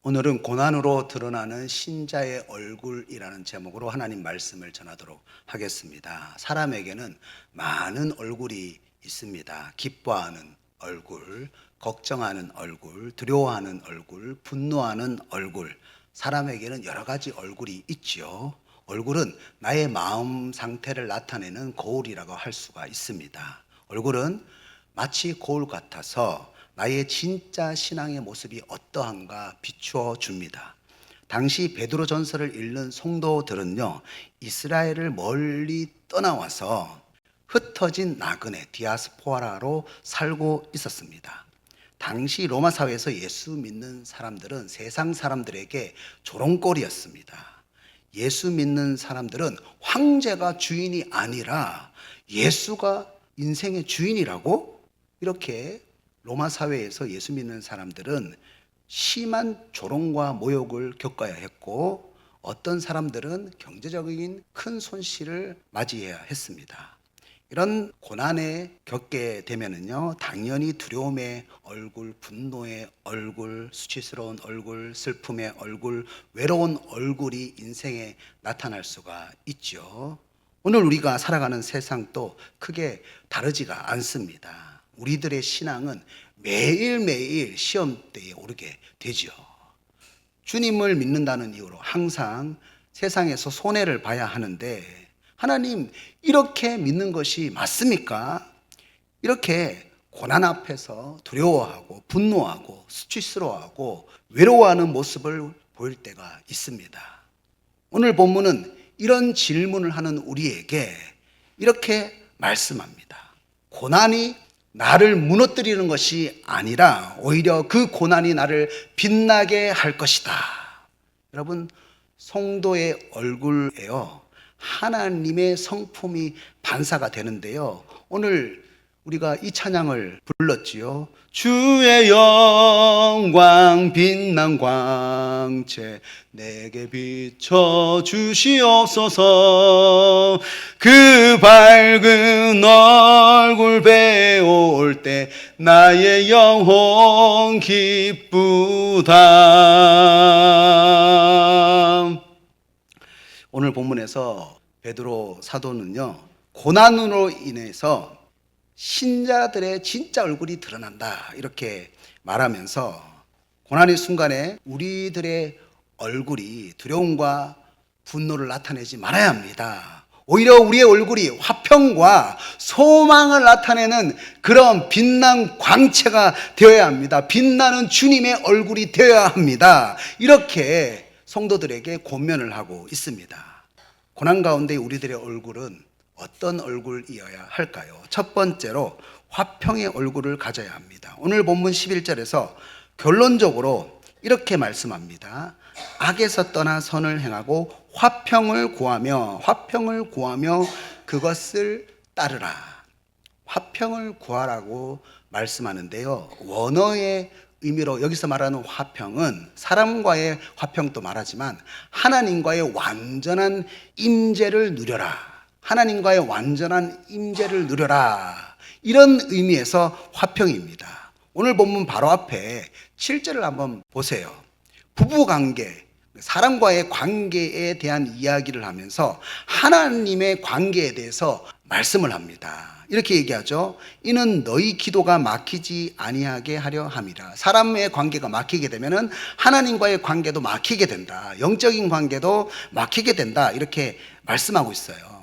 오늘은 고난으로 드러나는 신자의 얼굴이라는 제목으로 하나님 말씀을 전하도록 하겠습니다. 사람에게는 많은 얼굴이 있습니다. 기뻐하는 얼굴, 걱정하는 얼굴, 두려워하는 얼굴, 분노하는 얼굴. 사람에게는 여러 가지 얼굴이 있지요. 얼굴은 나의 마음 상태를 나타내는 거울이라고 할 수가 있습니다. 얼굴은 마치 거울 같아서 나의 진짜 신앙의 모습이 어떠한가 비추어 줍니다. 당시 베드로 전서를 읽는 성도들은요, 이스라엘을 멀리 떠나와서 흩어진 나그네 디아스포라로 살고 있었습니다. 당시 로마 사회에서 예수 믿는 사람들은 세상 사람들에게 조롱거리였습니다. 예수 믿는 사람들은 황제가 주인이 아니라 예수가 인생의 주인이라고 이렇게 로마 사회에서 예수 믿는 사람들은 심한 조롱과 모욕을 겪어야 했고, 어떤 사람들은 경제적인 큰 손실을 맞이해야 했습니다. 이런 고난에 겪게 되면은요, 당연히 두려움의 얼굴, 분노의 얼굴, 수치스러운 얼굴, 슬픔의 얼굴, 외로운 얼굴이 인생에 나타날 수가 있죠. 오늘 우리가 살아가는 세상도 크게 다르지가 않습니다. 우리들의 신앙은 매일매일 시험대에 오르게 되죠. 주님을 믿는다는 이유로 항상 세상에서 손해를 봐야 하는데, 하나님 이렇게 믿는 것이 맞습니까? 이렇게 고난 앞에서 두려워하고 분노하고 수치스러워하고 외로워하는 모습을 보일 때가 있습니다. 오늘 본문은 이런 질문을 하는 우리에게 이렇게 말씀합니다. 고난이 나를 무너뜨리는 것이 아니라 오히려 그 고난이 나를 빛나게 할 것이다. 여러분, 성도의 얼굴에요, 하나님의 성품이 반사가 되는데요, 오늘 우리가 이 찬양을 불렀지요. 주의 영광 빛난 광채 내게 비춰 주시옵소서. 그 밝은 얼굴 배울 때 나의 영혼 기쁘다. 오늘 본문에서 베드로 사도는요, 고난으로 인해서 신자들의 진짜 얼굴이 드러난다 이렇게 말하면서, 고난의 순간에 우리들의 얼굴이 두려움과 분노를 나타내지 말아야 합니다. 오히려 우리의 얼굴이 화평과 소망을 나타내는 그런 빛난 광채가 되어야 합니다. 빛나는 주님의 얼굴이 되어야 합니다. 이렇게 성도들에게 권면을 하고 있습니다. 고난 가운데 우리들의 얼굴은 어떤 얼굴이어야 할까요? 첫 번째로 화평의 얼굴을 가져야 합니다. 오늘 본문 11절에서 결론적으로 이렇게 말씀합니다. 악에서 떠나 선을 행하고 화평을 구하며 그것을 따르라. 화평을 구하라고 말씀하는데요, 원어의 의미로 여기서 말하는 화평은 사람과의 화평도 말하지만 하나님과의 완전한 임재를 누려라. 하나님과의 완전한 임재를 누려라. 이런 의미에서 화평입니다. 오늘 본문 바로 앞에 7절을 한번 보세요. 부부관계, 사람과의 관계에 대한 이야기를 하면서 하나님의 관계에 대해서 말씀을 합니다. 이렇게 얘기하죠. 이는 너희 기도가 막히지 아니하게 하려 함이라. 사람의 관계가 막히게 되면은 하나님과의 관계도 막히게 된다. 영적인 관계도 막히게 된다. 이렇게 말씀하고 있어요.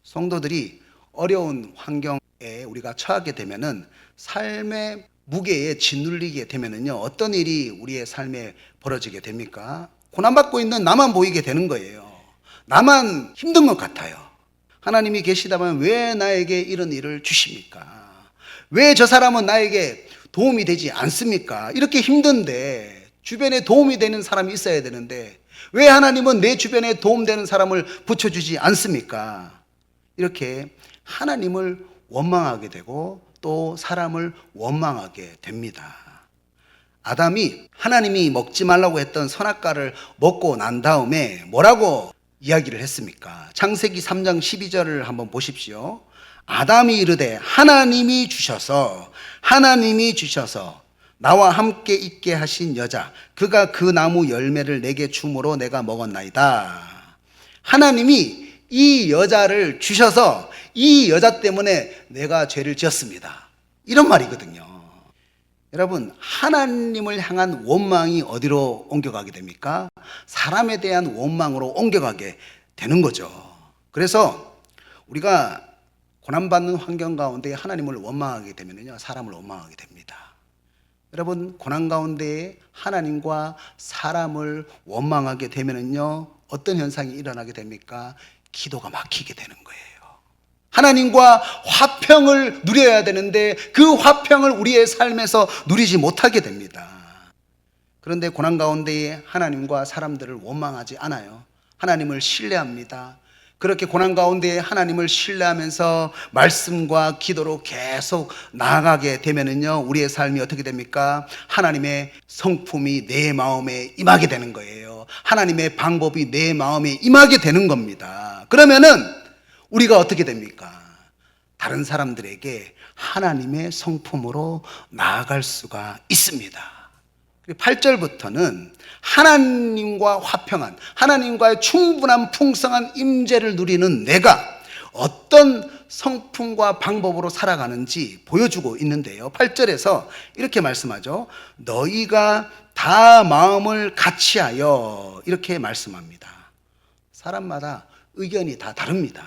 성도들이 어려운 환경에 우리가 처하게 되면은 삶의 무게에 짓눌리게 되면은요, 어떤 일이 우리의 삶에 벌어지게 됩니까? 고난받고 있는 나만 보이게 되는 거예요. 나만 힘든 것 같아요. 하나님이 계시다면 왜 나에게 이런 일을 주십니까? 왜 저 사람은 나에게 도움이 되지 않습니까? 이렇게 힘든데 주변에 도움이 되는 사람이 있어야 되는데 왜 하나님은 내 주변에 도움되는 사람을 붙여주지 않습니까? 이렇게 하나님을 원망하게 되고 또 사람을 원망하게 됩니다. 아담이 하나님이 먹지 말라고 했던 선악과를 먹고 난 다음에 뭐라고 이야기를 했습니까? 창세기 3장 12절을 한번 보십시오. 아담이 이르되 하나님이 주셔서 나와 함께 있게 하신 여자, 그가 그 나무 열매를 내게 주므로 내가 먹었나이다. 하나님이 이 여자를 주셔서 이 여자 때문에 내가 죄를 지었습니다. 이런 말이거든요. 여러분, 하나님을 향한 원망이 어디로 옮겨가게 됩니까? 사람에 대한 원망으로 옮겨가게 되는 거죠. 그래서 우리가 고난받는 환경 가운데 하나님을 원망하게 되면요, 사람을 원망하게 됩니다. 여러분, 고난 가운데 하나님과 사람을 원망하게 되면요, 어떤 현상이 일어나게 됩니까? 기도가 막히게 되는 거예요. 하나님과 화평을 누려야 되는데 그 화평을 우리의 삶에서 누리지 못하게 됩니다. 그런데 고난 가운데 하나님과 사람들을 원망하지 않아요. 하나님을 신뢰합니다. 그렇게 고난 가운데 하나님을 신뢰하면서 말씀과 기도로 계속 나아가게 되면은요, 우리의 삶이 어떻게 됩니까? 하나님의 성품이 내 마음에 임하게 되는 거예요. 하나님의 방법이 내 마음에 임하게 되는 겁니다. 그러면은 우리가 어떻게 됩니까? 다른 사람들에게 하나님의 성품으로 나아갈 수가 있습니다. 8절부터는 하나님과 화평한, 하나님과의 충분한 풍성한 임재를 누리는 내가 어떤 성품과 방법으로 살아가는지 보여주고 있는데요, 8절에서 이렇게 말씀하죠. 너희가 다 마음을 같이하여, 이렇게 말씀합니다. 사람마다 의견이 다 다릅니다.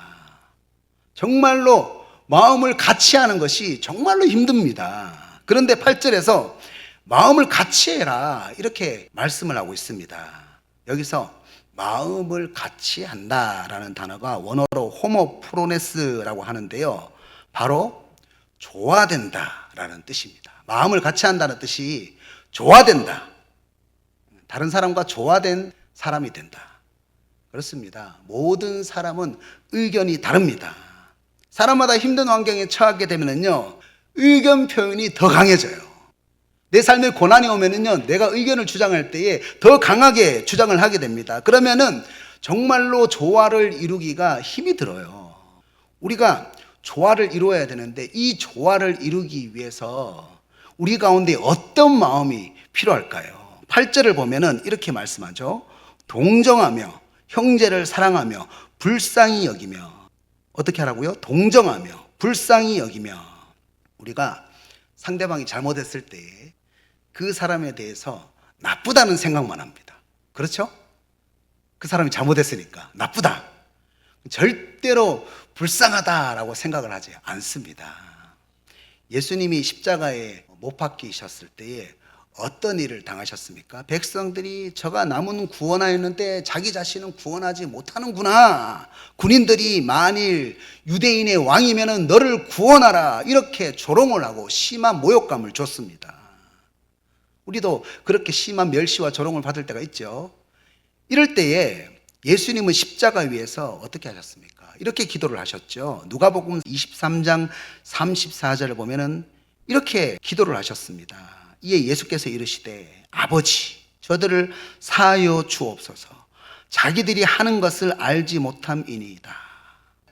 정말로 마음을 같이하는 것이 정말로 힘듭니다. 그런데 8절에서 마음을 같이 해라, 이렇게 말씀을 하고 있습니다. 여기서 마음을 같이 한다라는 단어가 원어로 호모프로네스라고 하는데요, 바로 조화된다라는 뜻입니다. 마음을 같이 한다는 뜻이 조화된다, 다른 사람과 조화된 사람이 된다. 그렇습니다. 모든 사람은 의견이 다릅니다. 사람마다 힘든 환경에 처하게 되면요, 의견 표현이 더 강해져요. 내 삶에 고난이 오면은요, 내가 의견을 주장할 때에 더 강하게 주장을 하게 됩니다. 그러면은 정말로 조화를 이루기가 힘이 들어요. 우리가 조화를 이루어야 되는데 이 조화를 이루기 위해서 우리 가운데 어떤 마음이 필요할까요? 8절을 보면은 이렇게 말씀하죠. 동정하며 형제를 사랑하며 불쌍히 여기며. 어떻게 하라고요? 동정하며 불쌍히 여기며. 우리가 상대방이 잘못했을 때 그 사람에 대해서 나쁘다는 생각만 합니다. 그렇죠? 그 사람이 잘못했으니까 나쁘다, 절대로 불쌍하다라고 생각을 하지 않습니다. 예수님이 십자가에 못 박히셨을 때에 어떤 일을 당하셨습니까? 백성들이 저가 남은 구원하였는데 자기 자신은 구원하지 못하는구나, 군인들이 만일 유대인의 왕이면 너를 구원하라, 이렇게 조롱을 하고 심한 모욕감을 줬습니다. 우리도 그렇게 심한 멸시와 조롱을 받을 때가 있죠. 이럴 때에 예수님은 십자가 위에서 어떻게 하셨습니까? 이렇게 기도를 하셨죠. 누가복음 23장 34절을 보면은 이렇게 기도를 하셨습니다. 이에 예수께서 이르시되 아버지, 저들을 사하여 주옵소서. 자기들이 하는 것을 알지 못함이니이다.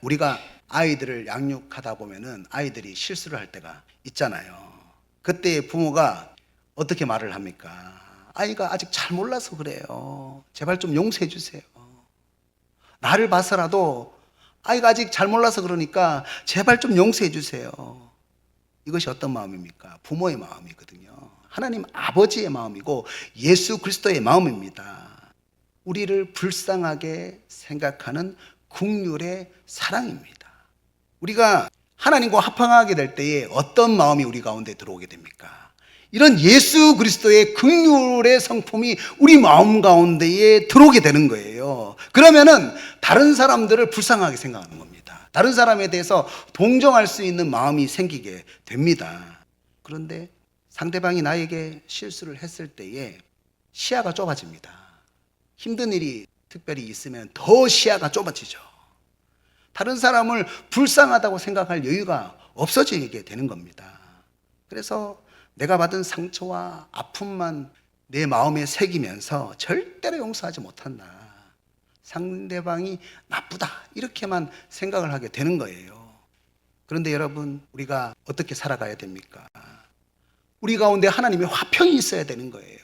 우리가 아이들을 양육하다 보면은 아이들이 실수를 할 때가 있잖아요. 그때 부모가 어떻게 말을 합니까? 아이가 아직 잘 몰라서 그래요. 제발 좀 용서해 주세요. 나를 봐서라도 아이가 아직 잘 몰라서 그러니까 제발 좀 용서해 주세요. 이것이 어떤 마음입니까? 부모의 마음이거든요. 하나님 아버지의 마음이고 예수 그리스도의 마음입니다. 우리를 불쌍하게 생각하는 긍휼의 사랑입니다. 우리가 하나님과 화평하게 될 때에 어떤 마음이 우리 가운데 들어오게 됩니까? 이런 예수 그리스도의 긍휼의 성품이 우리 마음 가운데에 들어오게 되는 거예요. 그러면은 다른 사람들을 불쌍하게 생각하는 겁니다. 다른 사람에 대해서 동정할 수 있는 마음이 생기게 됩니다. 그런데 상대방이 나에게 실수를 했을 때에 시야가 좁아집니다. 힘든 일이 특별히 있으면 더 시야가 좁아지죠. 다른 사람을 불쌍하다고 생각할 여유가 없어지게 되는 겁니다. 그래서 내가 받은 상처와 아픔만 내 마음에 새기면서 절대로 용서하지 못한다, 상대방이 나쁘다, 이렇게만 생각을 하게 되는 거예요. 그런데 여러분, 우리가 어떻게 살아가야 됩니까? 우리 가운데 하나님의 화평이 있어야 되는 거예요.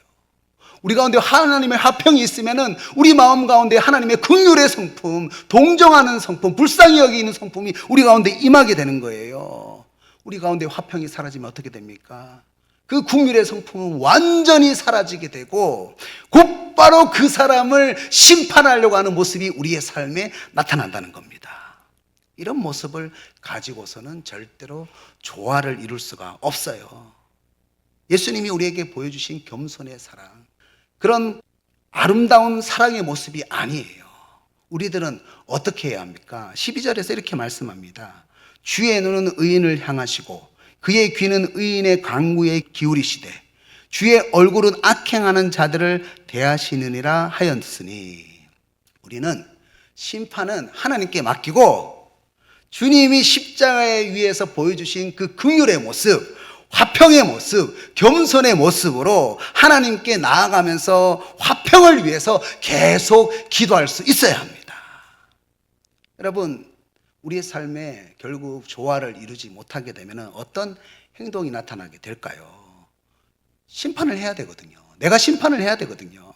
우리 가운데 하나님의 화평이 있으면은 우리 마음 가운데 하나님의 긍휼의 성품, 동정하는 성품, 불쌍히 여기는 성품이 우리 가운데 임하게 되는 거예요. 우리 가운데 화평이 사라지면 어떻게 됩니까? 그 긍휼의 성품은 완전히 사라지게 되고 곧바로 그 사람을 심판하려고 하는 모습이 우리의 삶에 나타난다는 겁니다. 이런 모습을 가지고서는 절대로 조화를 이룰 수가 없어요. 예수님이 우리에게 보여주신 겸손의 사랑, 그런 아름다운 사랑의 모습이 아니에요. 우리들은 어떻게 해야 합니까? 12절에서 이렇게 말씀합니다. 주의 눈은 의인을 향하시고 그의 귀는 의인의 간구에 기울이시되 주의 얼굴은 악행하는 자들을 대하시느니라 하였으니, 우리는 심판은 하나님께 맡기고 주님이 십자가에 위에서 보여주신 그 긍휼의 모습, 화평의 모습, 겸손의 모습으로 하나님께 나아가면서 화평을 위해서 계속 기도할 수 있어야 합니다. 여러분, 우리의 삶에 결국 조화를 이루지 못하게 되면 어떤 행동이 나타나게 될까요? 심판을 해야 되거든요. 내가 심판을 해야 되거든요.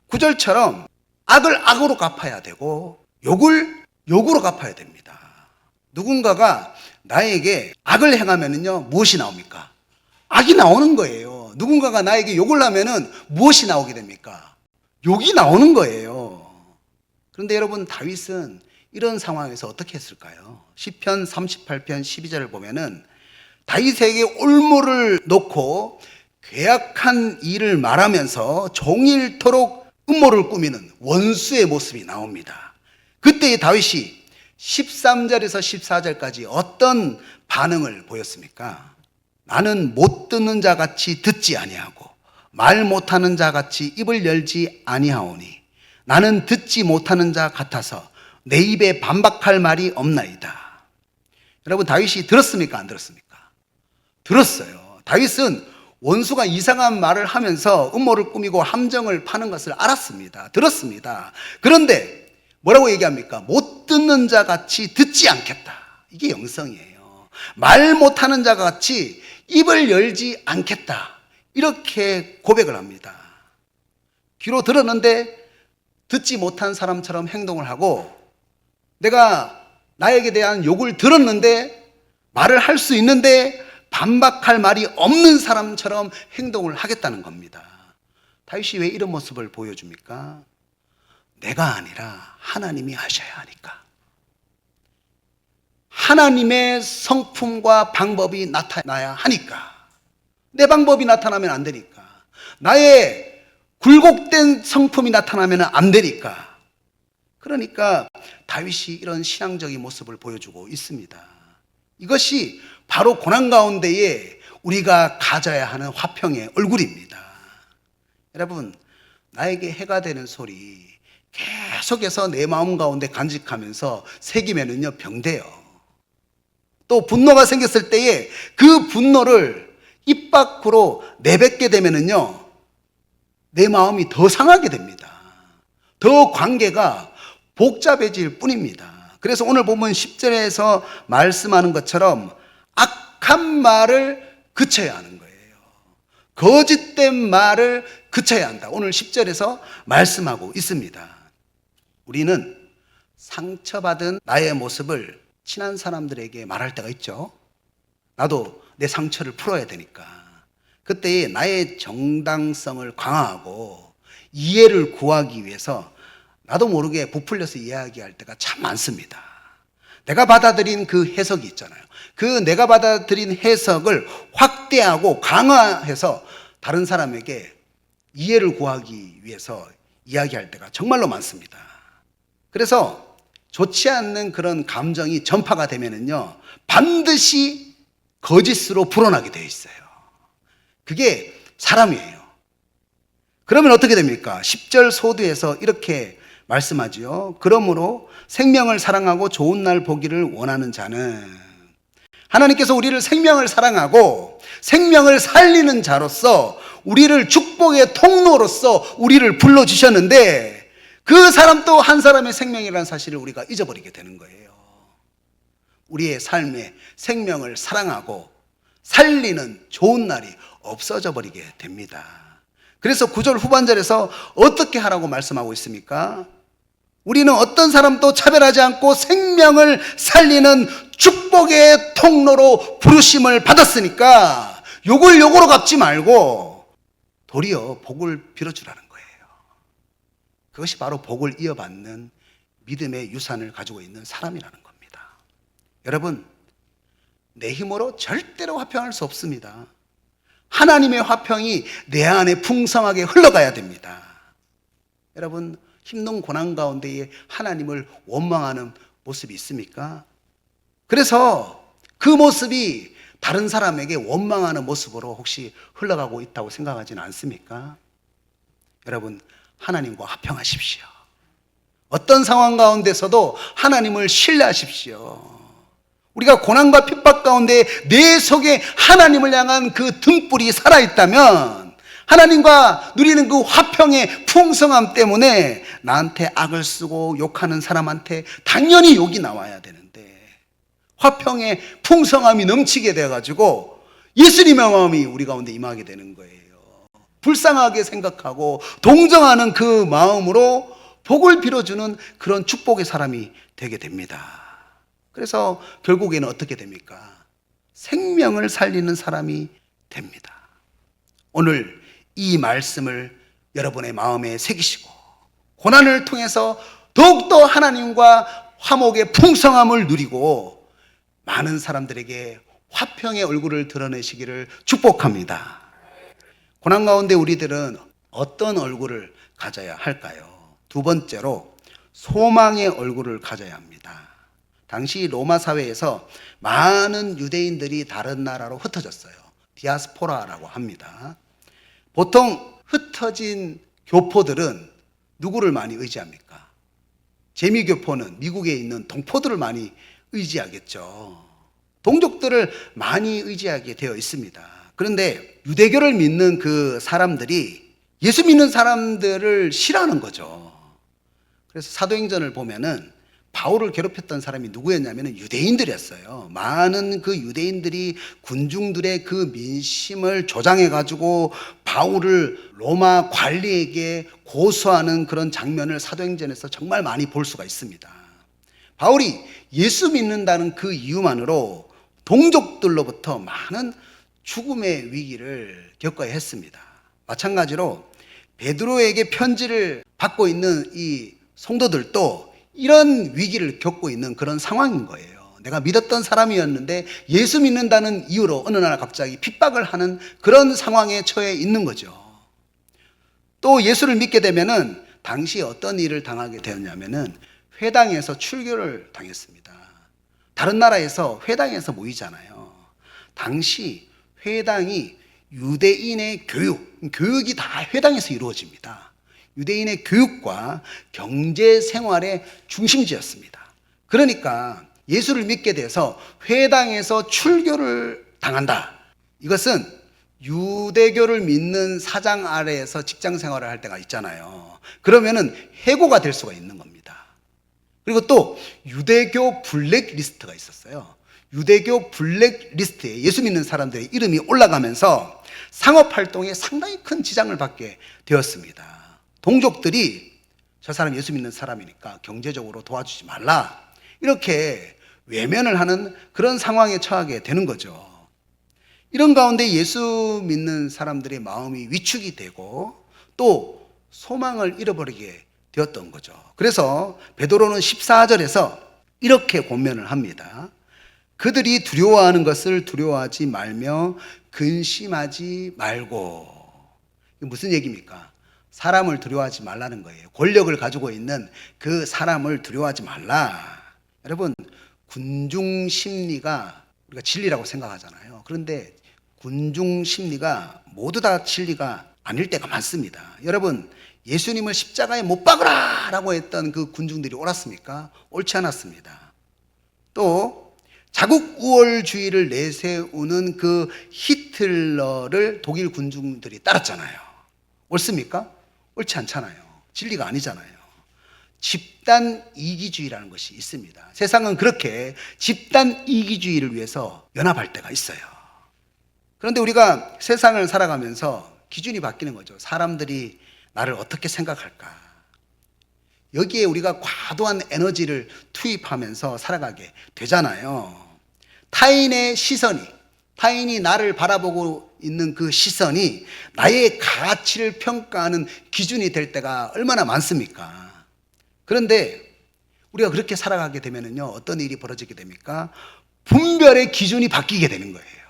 9절처럼 악을 악으로 갚아야 되고 욕을 욕으로 갚아야 됩니다. 누군가가 나에게 악을 행하면은요, 무엇이 나옵니까? 악이 나오는 거예요. 누군가가 나에게 욕을 하면은 무엇이 나오게 됩니까? 욕이 나오는 거예요. 그런데 여러분, 다윗은 이런 상황에서 어떻게 했을까요? 시편 38편 12절을 보면은 다윗에게 올무를 놓고 괴악한 일을 말하면서 종일토록 음모를 꾸미는 원수의 모습이 나옵니다. 그때 다윗이 13절에서 14절까지 어떤 반응을 보였습니까? 나는 못 듣는 자 같이 듣지 아니하고 말 못하는 자 같이 입을 열지 아니하오니 나는 듣지 못하는 자 같아서 내 입에 반박할 말이 없나이다. 여러분, 다윗이 들었습니까? 안 들었습니까? 들었어요. 다윗은 원수가 이상한 말을 하면서 음모를 꾸미고 함정을 파는 것을 알았습니다. 들었습니다. 그런데 뭐라고 얘기합니까? 못 듣는 자 같이 듣지 않겠다. 이게 영성이에요. 말 못하는 자 같이 입을 열지 않겠다. 이렇게 고백을 합니다. 귀로 들었는데 듣지 못한 사람처럼 행동을 하고, 내가 나에게 대한 욕을 들었는데 말을 할 수 있는데 반박할 말이 없는 사람처럼 행동을 하겠다는 겁니다. 다윗이 왜 이런 모습을 보여줍니까? 내가 아니라 하나님이 하셔야 하니까. 하나님의 성품과 방법이 나타나야 하니까. 내 방법이 나타나면 안 되니까. 나의 굴곡된 성품이 나타나면 안 되니까. 그러니까 다윗이 이런 신앙적인 모습을 보여주고 있습니다. 이것이 바로 고난 가운데에 우리가 가져야 하는 화평의 얼굴입니다. 여러분, 나에게 해가 되는 소리 계속해서 내 마음 가운데 간직하면서 새기면은요, 병돼요. 또 분노가 생겼을 때에 그 분노를 입 밖으로 내뱉게 되면은요, 내 마음이 더 상하게 됩니다. 더 관계가 복잡해질 뿐입니다. 그래서 오늘 보면 10절에서 말씀하는 것처럼 악한 말을 그쳐야 하는 거예요. 거짓된 말을 그쳐야 한다. 오늘 10절에서 말씀하고 있습니다. 우리는 상처받은 나의 모습을 친한 사람들에게 말할 때가 있죠. 나도 내 상처를 풀어야 되니까. 그때 나의 정당성을 강화하고 이해를 구하기 위해서 나도 모르게 부풀려서 이야기할 때가 참 많습니다. 내가 받아들인 그 해석이 있잖아요. 그 내가 받아들인 해석을 확대하고 강화해서 다른 사람에게 이해를 구하기 위해서 이야기할 때가 정말로 많습니다. 그래서 좋지 않는 그런 감정이 전파가 되면은요, 반드시 거짓으로 불어나게 되어 있어요. 그게 사람이에요. 그러면 어떻게 됩니까? 10절 소두에서 이렇게 말씀하지요. 그러므로 생명을 사랑하고 좋은 날 보기를 원하는 자는, 하나님께서 우리를 생명을 사랑하고 생명을 살리는 자로서 우리를 축복의 통로로서 우리를 불러주셨는데, 그 사람 또 한 사람의 생명이라는 사실을 우리가 잊어버리게 되는 거예요. 우리의 삶에 생명을 사랑하고 살리는 좋은 날이 없어져 버리게 됩니다. 그래서 9절 후반절에서 어떻게 하라고 말씀하고 있습니까? 우리는 어떤 사람도 차별하지 않고 생명을 살리는 축복의 통로로 부르심을 받았으니까 욕을 욕으로 갚지 말고 도리어 복을 빌어주라는 거예요. 그것이 바로 복을 이어받는 믿음의 유산을 가지고 있는 사람이라는 겁니다. 여러분, 내 힘으로 절대로 화평할 수 없습니다. 하나님의 화평이 내 안에 풍성하게 흘러가야 됩니다. 여러분, 힘든 고난 가운데에 하나님을 원망하는 모습이 있습니까? 그래서 그 모습이 다른 사람에게 원망하는 모습으로 혹시 흘러가고 있다고 생각하지는 않습니까? 여러분, 하나님과 화평하십시오. 어떤 상황 가운데서도 하나님을 신뢰하십시오. 우리가 고난과 핍박 가운데 내 속에 하나님을 향한 그 등불이 살아있다면 하나님과 누리는 그 화평의 풍성함 때문에 나한테 악을 쓰고 욕하는 사람한테 당연히 욕이 나와야 되는데 화평의 풍성함이 넘치게 돼가지고 예수님의 마음이 우리 가운데 임하게 되는 거예요. 불쌍하게 생각하고 동정하는 그 마음으로 복을 빌어주는 그런 축복의 사람이 되게 됩니다. 그래서 결국에는 어떻게 됩니까? 생명을 살리는 사람이 됩니다. 오늘 이 말씀을 여러분의 마음에 새기시고 고난을 통해서 더욱더 하나님과 화목의 풍성함을 누리고 많은 사람들에게 화평의 얼굴을 드러내시기를 축복합니다. 고난 가운데 우리들은 어떤 얼굴을 가져야 할까요? 두 번째로 소망의 얼굴을 가져야 합니다. 당시 로마 사회에서 많은 유대인들이 다른 나라로 흩어졌어요. 디아스포라라고 합니다. 보통 흩어진 교포들은 누구를 많이 의지합니까? 재미교포는 미국에 있는 동포들을 많이 의지하겠죠. 동족들을 많이 의지하게 되어 있습니다. 그런데 유대교를 믿는 그 사람들이 예수 믿는 사람들을 싫어하는 거죠. 그래서 사도행전을 보면은 바울을 괴롭혔던 사람이 누구였냐면 유대인들이었어요. 많은 그 유대인들이 군중들의 그 민심을 조장해가지고 바울을 로마 관리에게 고소하는 그런 장면을 사도행전에서 정말 많이 볼 수가 있습니다. 바울이 예수 믿는다는 그 이유만으로 동족들로부터 많은 죽음의 위기를 겪어야 했습니다. 마찬가지로 베드로에게 편지를 받고 있는 이 성도들도 이런 위기를 겪고 있는 그런 상황인 거예요. 내가 믿었던 사람이었는데 예수 믿는다는 이유로 어느 날 갑자기 핍박을 하는 그런 상황에 처해 있는 거죠. 또 예수를 믿게 되면은 당시 어떤 일을 당하게 되었냐면은 회당에서 출교를 당했습니다. 다른 나라에서 회당에서 모이잖아요. 당시 회당이 유대인의 교육이 다 회당에서 이루어집니다. 유대인의 교육과 경제 생활의 중심지였습니다. 그러니까 예수를 믿게 돼서 회당에서 출교를 당한다. 이것은 유대교를 믿는 사장 아래에서 직장 생활을 할 때가 있잖아요. 그러면은 해고가 될 수가 있는 겁니다. 그리고 또 유대교 블랙리스트가 있었어요. 유대교 블랙리스트에 예수 믿는 사람들의 이름이 올라가면서 상업활동에 상당히 큰 지장을 받게 되었습니다. 동족들이 저 사람 예수 믿는 사람이니까 경제적으로 도와주지 말라 이렇게 외면을 하는 그런 상황에 처하게 되는 거죠. 이런 가운데 예수 믿는 사람들의 마음이 위축이 되고 또 소망을 잃어버리게 되었던 거죠. 그래서 베드로는 14절에서 이렇게 권면을 합니다. 그들이 두려워하는 것을 두려워하지 말며 근심하지 말고. 이게 무슨 얘기입니까? 사람을 두려워하지 말라는 거예요. 권력을 가지고 있는 그 사람을 두려워하지 말라. 여러분, 군중 심리가 우리가 진리라고 생각하잖아요. 그런데 군중 심리가 모두 다 진리가 아닐 때가 많습니다. 여러분, 예수님을 십자가에 못 박으라 라고 했던 그 군중들이 옳았습니까? 옳지 않았습니다. 또 자국 우월주의를 내세우는 그 히틀러를 독일 군중들이 따랐잖아요. 옳습니까? 옳지 않잖아요. 진리가 아니잖아요. 집단 이기주의라는 것이 있습니다. 세상은 그렇게 집단 이기주의를 위해서 연합할 때가 있어요. 그런데 우리가 세상을 살아가면서 기준이 바뀌는 거죠. 사람들이 나를 어떻게 생각할까? 여기에 우리가 과도한 에너지를 투입하면서 살아가게 되잖아요. 타인의 시선이, 타인이 나를 바라보고 있는 그 시선이 나의 가치를 평가하는 기준이 될 때가 얼마나 많습니까? 그런데 우리가 그렇게 살아가게 되면요, 어떤 일이 벌어지게 됩니까? 분별의 기준이 바뀌게 되는 거예요.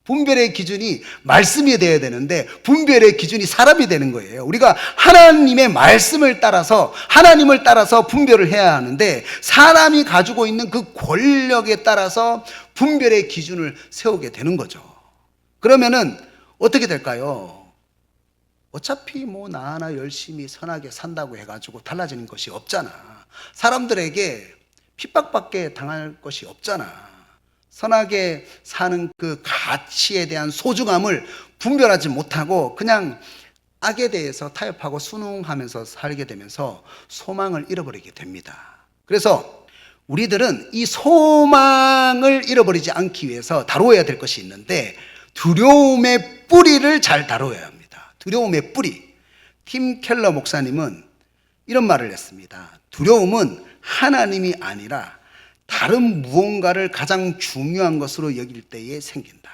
분별의 기준이 말씀이 되어야 되는데 분별의 기준이 사람이 되는 거예요. 우리가 하나님의 말씀을 따라서, 하나님을 따라서 분별을 해야 하는데 사람이 가지고 있는 그 권력에 따라서 분별의 기준을 세우게 되는 거죠. 그러면은 어떻게 될까요? 어차피 뭐 나 하나 열심히 선하게 산다고 해가지고 달라지는 것이 없잖아. 사람들에게 핍박밖에 당할 것이 없잖아. 선하게 사는 그 가치에 대한 소중함을 분별하지 못하고 그냥 악에 대해서 타협하고 순응하면서 살게 되면서 소망을 잃어버리게 됩니다. 그래서 우리들은 이 소망을 잃어버리지 않기 위해서 다루어야 될 것이 있는데 두려움의 뿌리를 잘 다루어야 합니다. 두려움의 뿌리. 팀 켈러 목사님은 이런 말을 했습니다. 두려움은 하나님이 아니라 다른 무언가를 가장 중요한 것으로 여길 때에 생긴다.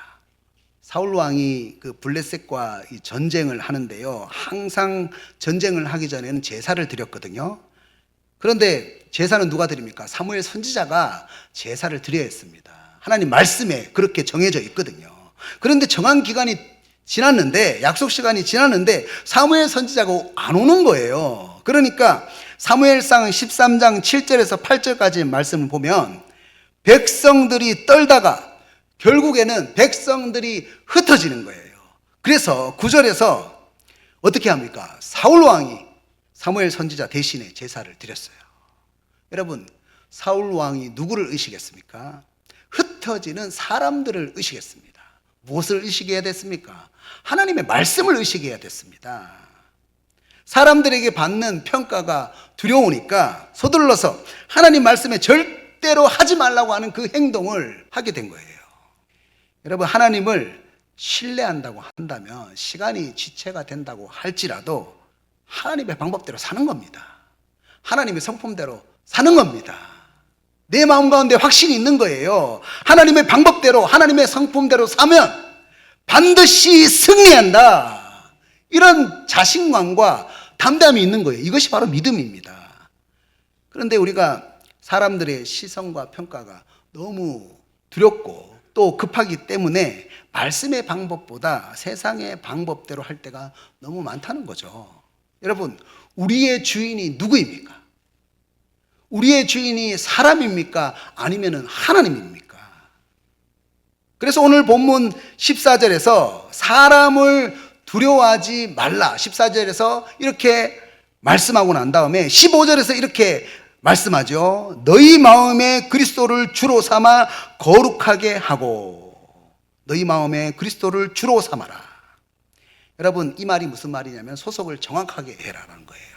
사울 왕이 그 블레셋과 전쟁을 하는데요. 항상 전쟁을 하기 전에는 제사를 드렸거든요. 그런데 제사는 누가 드립니까? 사무엘 선지자가 제사를 드려야 했습니다. 하나님 말씀에 그렇게 정해져 있거든요. 그런데 정한 기간이 지났는데, 약속 시간이 지났는데 사무엘 선지자가 안 오는 거예요. 그러니까 사무엘상 13장 7절에서 8절까지 말씀을 보면 백성들이 떨다가 결국에는 백성들이 흩어지는 거예요. 그래서 9절에서 어떻게 합니까? 사울 왕이 사무엘 선지자 대신에 제사를 드렸어요. 여러분, 사울 왕이 누구를 의식했습니까? 흩어지는 사람들을 의식했습니다. 무엇을 의식해야 됐습니까? 하나님의 말씀을 의식해야 됐습니다. 사람들에게 받는 평가가 두려우니까 서둘러서 하나님 말씀에 절대로 하지 말라고 하는 그 행동을 하게 된 거예요. 여러분, 하나님을 신뢰한다고 한다면, 시간이 지체가 된다고 할지라도 하나님의 방법대로 사는 겁니다. 하나님의 성품대로 사는 겁니다. 내 마음 가운데 확신이 있는 거예요. 하나님의 방법대로, 하나님의 성품대로 사면 반드시 승리한다. 이런 자신감과 담담이 있는 거예요. 이것이 바로 믿음입니다. 그런데 우리가 사람들의 시선과 평가가 너무 두렵고 또 급하기 때문에 말씀의 방법보다 세상의 방법대로 할 때가 너무 많다는 거죠. 여러분, 우리의 주인이 누구입니까? 우리의 주인이 사람입니까? 아니면 하나님입니까? 그래서 오늘 본문 14절에서 사람을 두려워하지 말라. 14절에서 이렇게 말씀하고 난 다음에 15절에서 이렇게 말씀하죠. 너희 마음에 그리스도를 주로 삼아 거룩하게 하고. 너희 마음에 그리스도를 주로 삼아라. 여러분, 이 말이 무슨 말이냐면 소속을 정확하게 해라라는 거예요.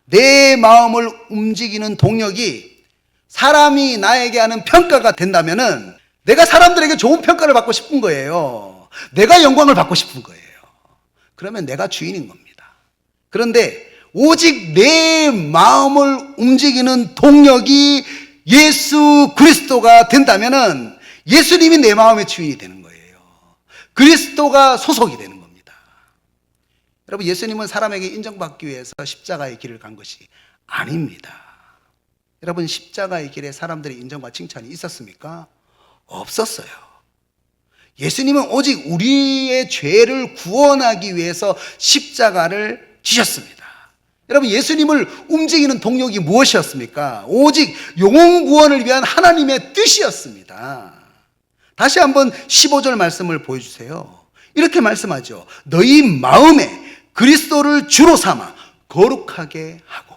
내 마음을 움직이는 동력이 사람이 나에게 하는 평가가 된다면은 내가 사람들에게 좋은 평가를 받고 싶은 거예요. 내가 영광을 받고 싶은 거예요. 그러면 내가 주인인 겁니다. 그런데 오직 내 마음을 움직이는 동력이 예수 그리스도가 된다면은 예수님이 내 마음의 주인이 되는 거예요. 그리스도가 소속이 되는 겁니다. 여러분, 예수님은 사람에게 인정받기 위해서 십자가의 길을 간 것이 아닙니다. 여러분, 십자가의 길에 사람들의 인정과 칭찬이 있었습니까? 없었어요. 예수님은 오직 우리의 죄를 구원하기 위해서 십자가를 지셨습니다. 여러분, 예수님을 움직이는 동력이 무엇이었습니까? 오직 영혼 구원을 위한 하나님의 뜻이었습니다. 다시 한번 15절 말씀을 보여주세요. 이렇게 말씀하죠. 너희 마음에 그리스도를 주로 삼아 거룩하게 하고.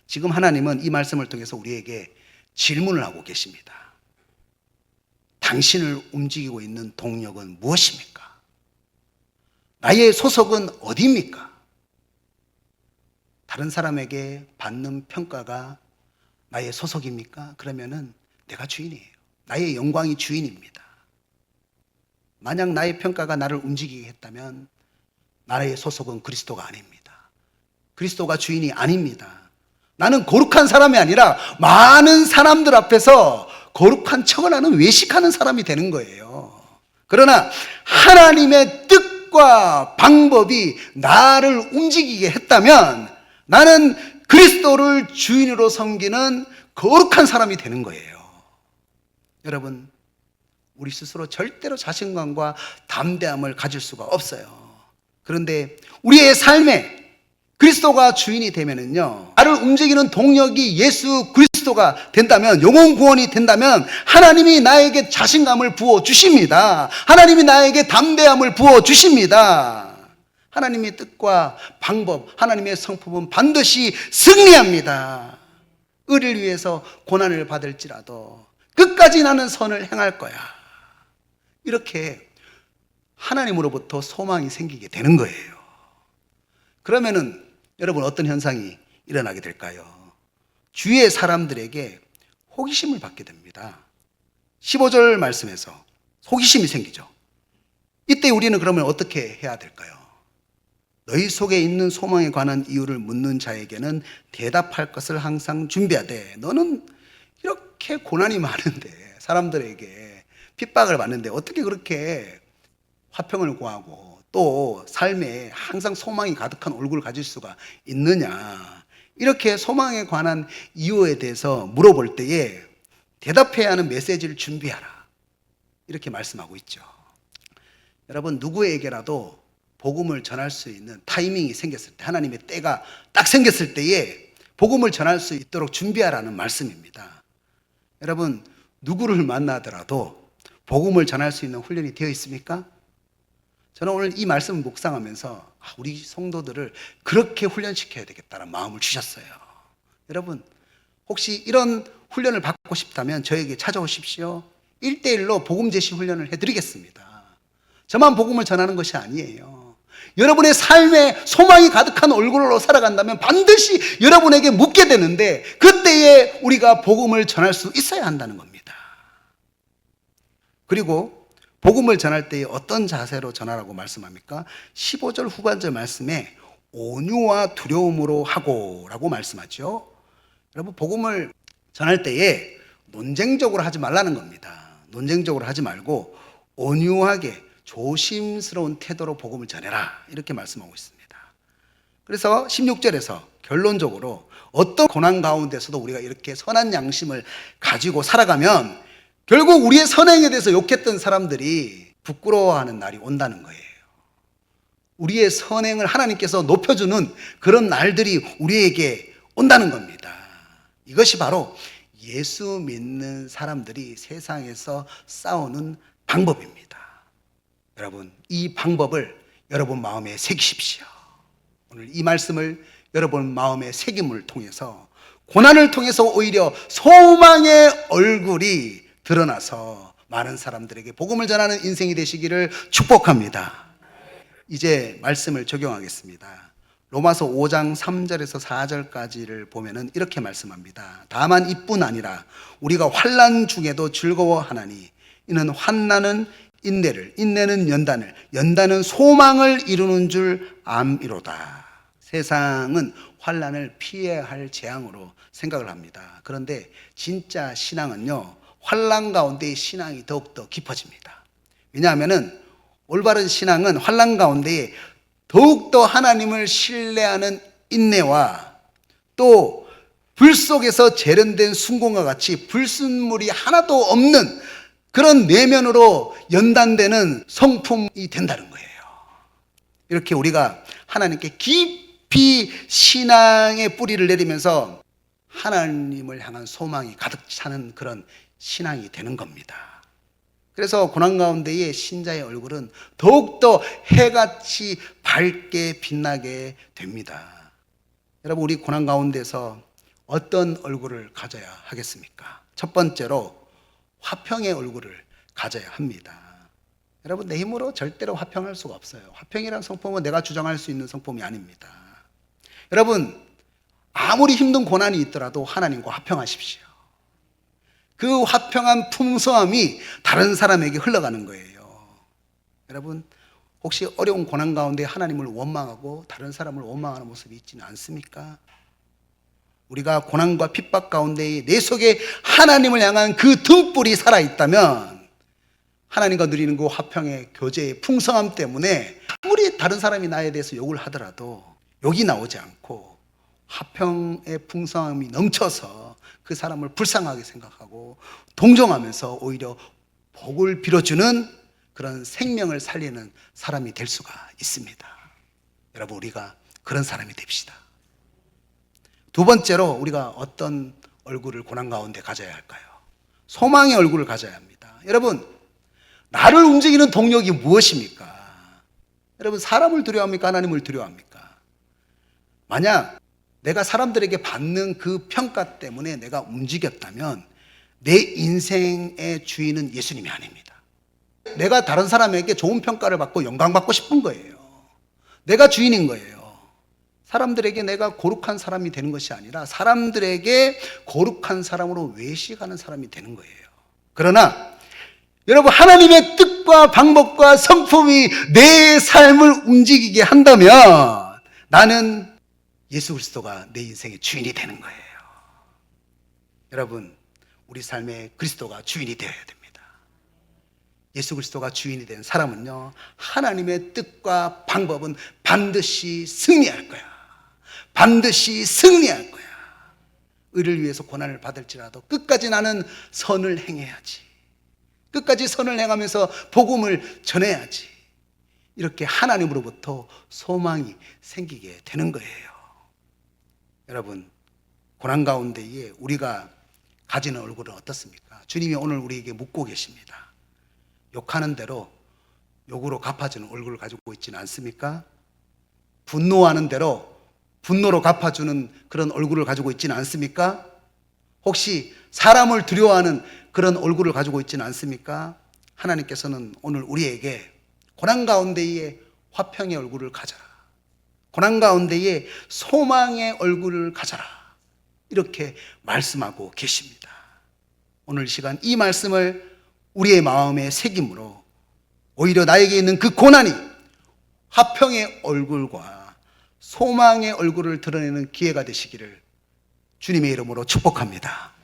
지금 하나님은 이 말씀을 통해서 우리에게 질문을 하고 계십니다. 당신을 움직이고 있는 동력은 무엇입니까? 나의 소속은 어디입니까? 다른 사람에게 받는 평가가 나의 소속입니까? 그러면은 내가 주인이에요. 나의 영광이 주인입니다. 만약 나의 평가가 나를 움직이게 했다면 나의 소속은 그리스도가 아닙니다. 그리스도가 주인이 아닙니다. 나는 거룩한 사람이 아니라 많은 사람들 앞에서 거룩한 척을 하는 외식하는 사람이 되는 거예요. 그러나 하나님의 뜻과 방법이 나를 움직이게 했다면 나는 그리스도를 주인으로 섬기는 거룩한 사람이 되는 거예요. 여러분, 우리 스스로 절대로 자신감과 담대함을 가질 수가 없어요. 그런데 우리의 삶에 그리스도가 주인이 되면은요, 나를 움직이는 동력이 예수 그리스도가 된다면, 영혼 구원이 된다면 하나님이 나에게 자신감을 부어 주십니다. 하나님이 나에게 담대함을 부어 주십니다. 하나님의 뜻과 방법, 하나님의 성품은 반드시 승리합니다. 의를 위해서 고난을 받을지라도 끝까지 나는 선을 행할 거야. 이렇게 하나님으로부터 소망이 생기게 되는 거예요. 그러면은 여러분, 어떤 현상이 일어나게 될까요? 주위의 사람들에게 호기심을 받게 됩니다. 15절 말씀에서 호기심이 생기죠. 이때 우리는 그러면 어떻게 해야 될까요? 너희 속에 있는 소망에 관한 이유를 묻는 자에게는 대답할 것을 항상 준비하되, 너는 이렇게 고난이 많은데, 사람들에게 핍박을 받는데 어떻게 그렇게 화평을 구하고 또 삶에 항상 소망이 가득한 얼굴을 가질 수가 있느냐, 이렇게 소망에 관한 이유에 대해서 물어볼 때에 대답해야 하는 메시지를 준비하라, 이렇게 말씀하고 있죠. 여러분, 누구에게라도 복음을 전할 수 있는 타이밍이 생겼을 때, 하나님의 때가 딱 생겼을 때에 복음을 전할 수 있도록 준비하라는 말씀입니다. 여러분, 누구를 만나더라도 복음을 전할 수 있는 훈련이 되어 있습니까? 저는 오늘 이 말씀을 묵상하면서 우리 성도들을 그렇게 훈련시켜야 되겠다는 마음을 주셨어요. 여러분, 혹시 이런 훈련을 받고 싶다면 저에게 찾아오십시오. 1대1로 복음 제시 훈련을 해드리겠습니다. 저만 복음을 전하는 것이 아니에요. 여러분의 삶에 소망이 가득한 얼굴로 살아간다면 반드시 여러분에게 묻게 되는데, 그때에 우리가 복음을 전할 수 있어야 한다는 겁니다. 그리고 복음을 전할 때 어떤 자세로 전하라고 말씀합니까? 15절 후반절 말씀에 온유와 두려움으로 하고 라고 말씀하죠. 여러분, 복음을 전할 때에 논쟁적으로 하지 말라는 겁니다. 논쟁적으로 하지 말고 온유하게 조심스러운 태도로 복음을 전해라, 이렇게 말씀하고 있습니다. 그래서 16절에서 결론적으로 어떤 고난 가운데서도 우리가 이렇게 선한 양심을 가지고 살아가면 결국 우리의 선행에 대해서 욕했던 사람들이 부끄러워하는 날이 온다는 거예요. 우리의 선행을 하나님께서 높여주는 그런 날들이 우리에게 온다는 겁니다. 이것이 바로 예수 믿는 사람들이 세상에서 싸우는 방법입니다. 여러분, 이 방법을 여러분 마음에 새기십시오. 오늘 이 말씀을 여러분 마음에 새김을 통해서, 고난을 통해서 오히려 소망의 얼굴이 드러나서 많은 사람들에게 복음을 전하는 인생이 되시기를 축복합니다. 이제 말씀을 적용하겠습니다. 로마서 5장 3절에서 4절까지를 보면은 이렇게 말씀합니다. 다만 이뿐 아니라 우리가 환난 중에도 즐거워하나니 이는 환난은 인내를, 인내는 연단을, 연단은 소망을 이루는 줄 암이로다. 세상은 환난을 피해야 할 재앙으로 생각을 합니다. 그런데 진짜 신앙은요, 환난 가운데의 신앙이 더욱더 깊어집니다. 왜냐하면 올바른 신앙은 환난 가운데에 더욱더 하나님을 신뢰하는 인내와 또 불 속에서 재련된 순금과 같이 불순물이 하나도 없는 그런 내면으로 연단되는 성품이 된다는 거예요. 이렇게 우리가 하나님께 깊이 신앙의 뿌리를 내리면서 하나님을 향한 소망이 가득 차는 그런 신앙이 되는 겁니다. 그래서 고난 가운데의 신자의 얼굴은 더욱더 해같이 밝게 빛나게 됩니다. 여러분, 우리 고난 가운데서 어떤 얼굴을 가져야 하겠습니까? 첫 번째로 화평의 얼굴을 가져야 합니다. 여러분, 내 힘으로 절대로 화평할 수가 없어요. 화평이라는 성품은 내가 주장할 수 있는 성품이 아닙니다. 여러분, 아무리 힘든 고난이 있더라도 하나님과 화평하십시오. 그 화평한 풍성함이 다른 사람에게 흘러가는 거예요. 여러분, 혹시 어려운 고난 가운데 하나님을 원망하고 다른 사람을 원망하는 모습이 있지는 않습니까? 우리가 고난과 핍박 가운데 내 속에 하나님을 향한 그 등불이 살아있다면 하나님과 누리는 그 화평의 교제의 풍성함 때문에 아무리 다른 사람이 나에 대해서 욕을 하더라도 욕이 나오지 않고 화평의 풍성함이 넘쳐서 그 사람을 불쌍하게 생각하고 동정하면서 오히려 복을 빌어주는 그런 생명을 살리는 사람이 될 수가 있습니다. 여러분, 우리가 그런 사람이 됩시다. 두 번째로 우리가 어떤 얼굴을 고난 가운데 가져야 할까요? 소망의 얼굴을 가져야 합니다. 여러분, 나를 움직이는 동력이 무엇입니까? 여러분, 사람을 두려워합니까? 하나님을 두려워합니까? 만약 내가 사람들에게 받는 그 평가 때문에 내가 움직였다면 내 인생의 주인은 예수님이 아닙니다. 내가 다른 사람에게 좋은 평가를 받고 영광받고 싶은 거예요. 내가 주인인 거예요. 사람들에게 내가 거룩한 사람이 되는 것이 아니라 사람들에게 거룩한 사람으로 외식하는 사람이 되는 거예요. 그러나 여러분, 하나님의 뜻과 방법과 성품이 내 삶을 움직이게 한다면 나는 예수 그리스도가 내 인생의 주인이 되는 거예요. 여러분, 우리 삶에 그리스도가 주인이 되어야 됩니다. 예수 그리스도가 주인이 된 사람은요, 하나님의 뜻과 방법은 반드시 승리할 거야. 반드시 승리할 거야. 의를 위해서 고난을 받을지라도 끝까지 나는 선을 행해야지. 끝까지 선을 행하면서 복음을 전해야지. 이렇게 하나님으로부터 소망이 생기게 되는 거예요. 여러분, 고난 가운데에 우리가 가지는 얼굴은 어떻습니까? 주님이 오늘 우리에게 묻고 계십니다. 욕하는 대로 욕으로 갚아주는 얼굴을 가지고 있지는 않습니까? 분노하는 대로 분노로 갚아주는 그런 얼굴을 가지고 있지는 않습니까? 혹시 사람을 두려워하는 그런 얼굴을 가지고 있지는 않습니까? 하나님께서는 오늘 우리에게 고난 가운데에 화평의 얼굴을 가져라, 고난 가운데에 소망의 얼굴을 가져라, 이렇게 말씀하고 계십니다. 오늘 이 시간 이 말씀을 우리의 마음에 새김으로 오히려 나에게 있는 그 고난이 화평의 얼굴과 소망의 얼굴을 드러내는 기회가 되시기를 주님의 이름으로 축복합니다.